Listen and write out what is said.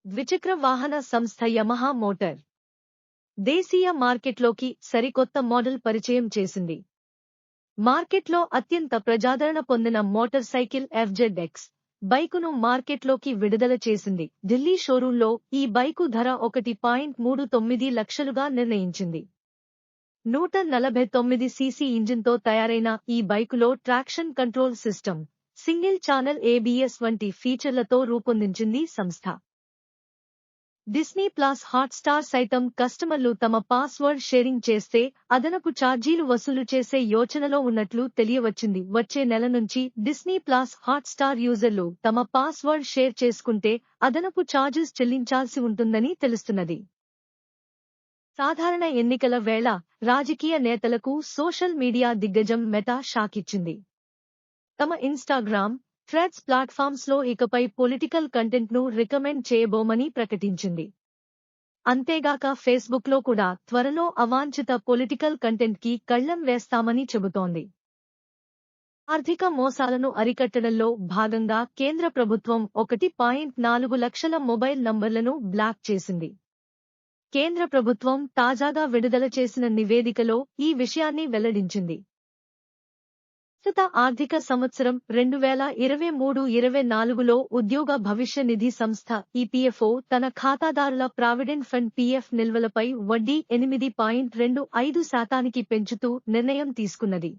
ద్విచక్ర వాహన సంస్థ యమహా మోటార్ దేశీయ మార్కెట్లోకి సరికొత్త మోడల్ పరిచయం చేసింది. మార్కెట్లో అత్యంత ప్రజాదరణ పొందిన మోటార్ సైకిల్ FZX బైకును మార్కెట్లోకి విడుదల చేసింది. ఢిల్లీ షోరూంలో ఈ బైకు ధర 1.39 లక్షలుగా నిర్ణయించింది. 149 సీసీ ఇంజిన్తో తయారైన ఈ బైకులో traction control system, single channel ABS వంటి ఫీచర్లతో రూపొందించింది సంస్థ. డిస్నీ ప్లస్ హాట్స్టార్ సైతం కస్టమర్లు తమ పాస్వర్డ్ షేరింగ్ చేస్తే అదనపు ఛార్జీలు వసూలు చేసే యోచనలో ఉన్నట్లు తెలియవచ్చింది. వచ్చే నెల నుంచి డిస్నీ ప్లస్ హాట్స్టార్ యూజర్లు తమ పాస్వర్డ్ షేర్ చేసుకుంటే అదనపు ఛార్జెస్ చెల్లించాల్సి ఉంటుందని తెలుస్తున్నది. సాధారణ ఎన్నికల వేళ రాజకీయ నేతలకు సోషల్ మీడియా దిగ్గజం మెటా షాకిచ్చింది. తమ ఇన్స్టాగ్రామ్, థ్రెడ్స్ ప్లాట్ఫామ్స్లో ఇకపై పొలిటికల్ కంటెంట్ను రికమెండ్ చేయబోమని ప్రకటించింది. అంతేగాక ఫేస్బుక్లో కూడా త్వరలో అవాంఛిత పొలిటికల్ కంటెంట్కి కళ్లెం వేస్తామని చెబుతోంది. ఆర్థిక మోసాలను అరికట్టడంలో భాగంగా కేంద్ర ప్రభుత్వం 1.4 లక్షల మొబైల్ నంబర్లను బ్లాక్ చేసింది. కేంద్ర ప్రభుత్వం తాజాగా విడుదల చేసిన నివేదికలో ఈ విషయాన్ని వెల్లడించింది. ప్రస్తుత ఆర్థిక సంవత్సరం 2023-24లో ఉద్యోగ భవిష్య నిధి సంస్థ EPFO తన ఖాతాదారుల ప్రావిడెంట్ ఫండ్ PF నిల్వలపై వడ్డీ 8.25% పెంచుతూ నిర్ణయం తీసుకున్నది.